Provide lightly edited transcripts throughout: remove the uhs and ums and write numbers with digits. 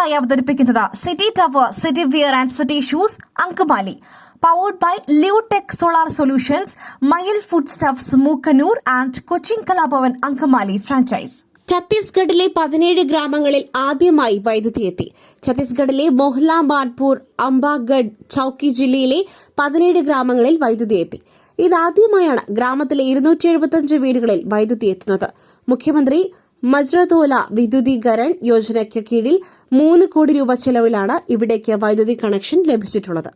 നിങ്ങൾക്കായി അവതരിപ്പിക്കുന്നത് city tower, city wear and city shoes, Angamaly. Powered by Leotech solar solutions, Mayil food stuffs, Mookkannoor and Cochin Kalabhavan Angamaly franchise. ഛത്തീസ്ഗഡിലെ 17 ഗ്രാമങ്ങളിൽ ആദ്യമായി വൈദ്യുതി എത്തി. ഛത്തീസ്ഗഡിലെ മൊഹ്ല, മാൻപൂർ, അംബാഗഡ്, ചൌക്കി ജില്ലയിലെ 17 ഗ്രാമങ്ങളിൽ വൈദ്യുതി എത്തി. ഇതാദ്യമായാണ് ഗ്രാമത്തിലെ 275 വീടുകളിൽ വൈദ്യുതി എത്തുന്നത്. മുഖ്യമന്ത്രി മജ്രതോല വിദ്യുതീകരൺ യോജനയ്ക്ക് കീഴിൽ 3 കോടി രൂപ ചെലവിലാണ് ഇവിടേക്ക് വൈദ്യുതി കണക്ഷൻ ലഭിച്ചിട്ടുള്ളത്.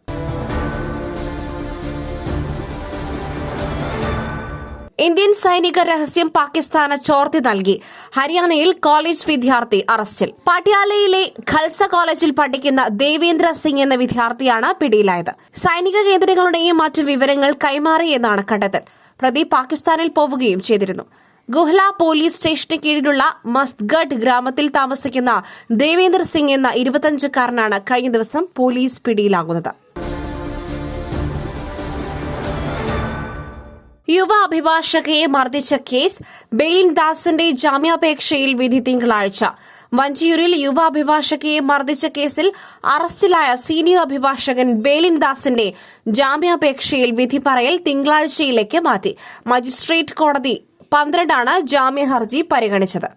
ഇന്ത്യൻ സൈനിക രഹസ്യം പാകിസ്ഥാന് ചോർത്തി നൽകി. ഹരിയാനയിൽ കോളേജ് വിദ്യാർത്ഥി അറസ്റ്റിൽ. പാട്യാലയിലെ ഖൽസ കോളേജിൽ പഠിക്കുന്ന ദേവേന്ദ്ര സിംഗ് എന്ന വിദ്യാർത്ഥിയാണ് പിടിയിലായത്. സൈനിക കേന്ദ്രങ്ങളുടെയും മറ്റു വിവരങ്ങൾ കൈമാറിയെന്നാണ് കണ്ടെത്തൽ. പ്രതി പാകിസ്ഥാനിൽ പോവുകയും ചെയ്തിരുന്നു. ഗുഹ്ല പോലീസ് സ്റ്റേഷന് കീഴിലുള്ള മസ്ത്ഗഡ് ഗ്രാമത്തിൽ താമസിക്കുന്ന ദേവേന്ദ്ര സിംഗ് എന്ന 25-കാരനാണ് കഴിഞ്ഞ ദിവസം പോലീസ് പിടിയിലാകുന്നത്. യുവ അഭിഭാഷകയെ മർദ്ദിച്ച കേസ് ബെയിലിൻ ദാസിന്റെ ജാമ്യാപേക്ഷയിൽ വിധി തിങ്കളാഴ്ച. വഞ്ചിയൂരിൽ യുവ അഭിഭാഷകയെ മർദ്ദിച്ച കേസിൽ അറസ്റ്റിലായ സീനിയർ അഭിഭാഷകൻ ബെയിലിൻ ദാസിന്റെ ജാമ്യാപേക്ഷയിൽ വിധി പറയൽ തിങ്കളാഴ്ചയിലേക്ക് മാറ്റി. മജിസ്ട്രേറ്റ് കോടതി 12 ജാമ്യ ഹർജി പരിഗണിച്ചത്.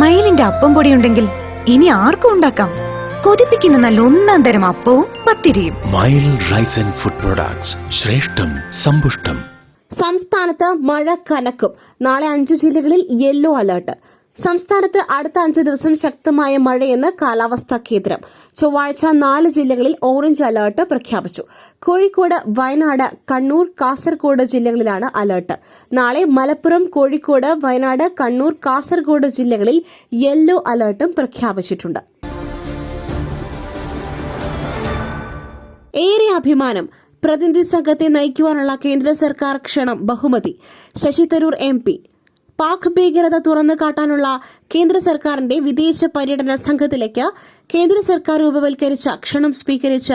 മയിലിന്റെ അപ്പം പൊടിയുണ്ടെങ്കിൽ ഇനി ആർക്കും ഉണ്ടാക്കാം. കൊതിപ്പിക്കുന്ന നല്ല ഒന്നാം തരം അപ്പവും പത്തിരിയും. മയിൽ റൈസ് ആൻഡ് ഫുഡ് പ്രൊഡക്ട്സ്, ശ്രേഷ്ഠം സമ്പുഷ്ടം. സംസ്ഥാനത്ത് മഴ കനക്കും. നാളെ 5 ജില്ലകളിൽ യെല്ലോ അലർട്ട്. സംസ്ഥാനത്ത് അടുത്ത 5 ദിവസം ശക്തമായ മഴയെന്ന് കാലാവസ്ഥാ കേന്ദ്രം. ചൊവ്വാഴ്ച 4 ജില്ലകളിൽ ഓറഞ്ച് അലർട്ട് പ്രഖ്യാപിച്ചു. കോഴിക്കോട്, വയനാട്, കണ്ണൂർ, കാസർഗോഡ് ജില്ലകളിലാണ് അലർട്ട്. നാളെ മലപ്പുറം, കോഴിക്കോട്, വയനാട്, കണ്ണൂർ, കാസർഗോഡ് ജില്ലകളിൽ യെല്ലോ അലർട്ടും പ്രഖ്യാപിച്ചിട്ടുണ്ട്. ഏറെ അഭിമാനം. പ്രതിനിധി സംഘത്തെ നയിക്കുവാനുള്ള കേന്ദ്ര സർക്കാർ ക്ഷണം ബഹുമതി. ശശി തരൂർ MP. പാക് ഭീകരത തുറന്നു കാട്ടാനുള്ള കേന്ദ്ര സർക്കാരിന്റെ വിദേശ പര്യടന സംഘത്തിലേക്ക് കേന്ദ്ര സർക്കാർ രൂപവൽക്കരിച്ച ക്ഷണം സ്വീകരിച്ച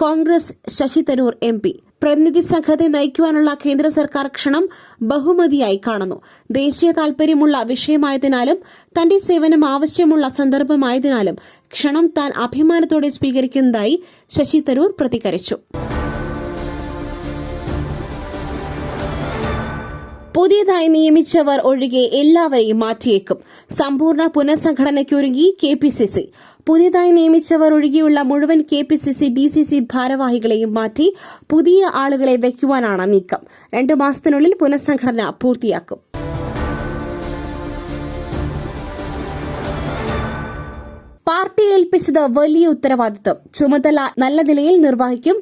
കോൺഗ്രസ് ശശി തരൂർ MP. പ്രതിനിധി സംഘത്തെ നയിക്കുവാനുള്ള കേന്ദ്ര സർക്കാർ ക്ഷണം ബഹുമതിയായി കാണുന്നു. ദേശീയ താൽപര്യമുള്ള വിഷയമായതിനാലും തന്റെ സേവനം ആവശ്യമുള്ള സന്ദർഭമായതിനാലും ക്ഷണം താൻ അഭിമാനത്തോടെ സ്വീകരിക്കുന്നതായി ശശി തരൂർ പ്രതികരിച്ചു. പുതിയതായി നിയമിച്ചവർ ഒഴികെ എല്ലാവരെയും മാറ്റിയേക്കും. സമ്പൂർണ്ണ പുനഃസംഘടനയ്ക്കൊരുങ്ങി KPCC. പുതിയതായി നിയമിച്ചവർ ഒഴികെയുള്ള മുഴുവൻ KPCC DCC ഭാരവാഹികളെയും മാറ്റി പുതിയ ആളുകളെ വയ്ക്കുവാനാണ് നീക്കം. 2 മാസത്തിനുള്ളിൽ പുനഃസംഘടന പൂർത്തിയാക്കും. പാർട്ടി ഏൽപ്പിച്ചത് വലിയ ഉത്തരവാദിത്വം. ചുമതല നല്ല നിലയിൽ നിർവഹിക്കും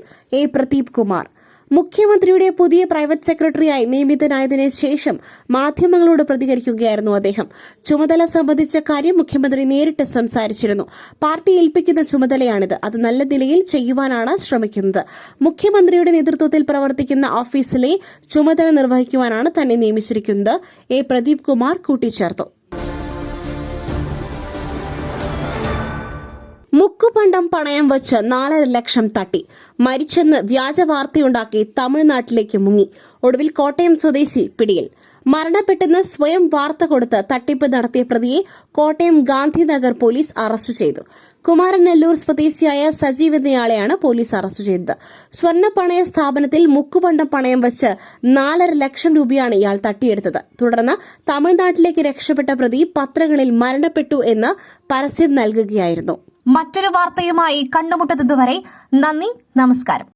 പ്രദീപ് കുമാർ. മുഖ്യമന്ത്രിയുടെ പുതിയ പ്രൈവറ്റ് സെക്രട്ടറിയായി നിയമിതനായതിനു ശേഷം മാധ്യമങ്ങളോട് പ്രതികരിക്കുകയായിരുന്നു അദ്ദേഹം. ചുമതല സംബന്ധിച്ച കാര്യം മുഖ്യമന്ത്രി നേരിട്ട് സംസാരിച്ചിരുന്നു. പാർട്ടി ഏൽപ്പിക്കുന്ന ചുമതലയാണിത്. അത് നല്ല നിലയിൽ ചെയ്യുവാനാണ് ശ്രമിക്കുന്നത്. മുഖ്യമന്ത്രിയുടെ നേതൃത്വത്തിൽ പ്രവർത്തിക്കുന്ന ഓഫീസിലെ ചുമതല നിർവഹിക്കുവാനാണ് തന്നെ നിയമിച്ചിരിക്കുന്നത് പ്രദീപ് കുമാർ കൂട്ടിച്ചേർത്തു. മുക്കുപണ്ടം പണയം വച്ച് 4.5 ലക്ഷം തട്ടി. മരിച്ചെന്ന് വ്യാജ വാർത്തയുണ്ടാക്കി തമിഴ്നാട്ടിലേക്ക് മുങ്ങി. ഒടുവിൽ കോട്ടയം സ്വദേശി പിടിയിൽ. മരണപ്പെട്ടെന്ന് സ്വയം വാർത്ത കൊടുത്ത് തട്ടിപ്പ് നടത്തിയ പ്രതിയെ കോട്ടയം ഗാന്ധിനഗർ പോലീസ് അറസ്റ്റ് ചെയ്തു. കുമാരനെല്ലൂർ സ്വദേശിയായ സജീവ് എന്നയാളെയാണ് പോലീസ് അറസ്റ്റ് ചെയ്തത്. സ്വർണ്ണ പണയ സ്ഥാപനത്തിൽ മുക്കുപണ്ടം പണയം വച്ച് 4.5 ലക്ഷം രൂപയാണ് ഇയാൾ തട്ടിയെടുത്തത്. തുടർന്ന് തമിഴ്നാട്ടിലേക്ക് രക്ഷപ്പെട്ട പ്രതി പത്രങ്ങളിൽ മരണപ്പെട്ടു എന്ന് പരസ്യം നൽകുകയായിരുന്നു. മറ്റൊരു വാർത്തയുമായി കണ്ടുമുട്ടുന്നതുവരെ നന്ദി, നമസ്കാരം.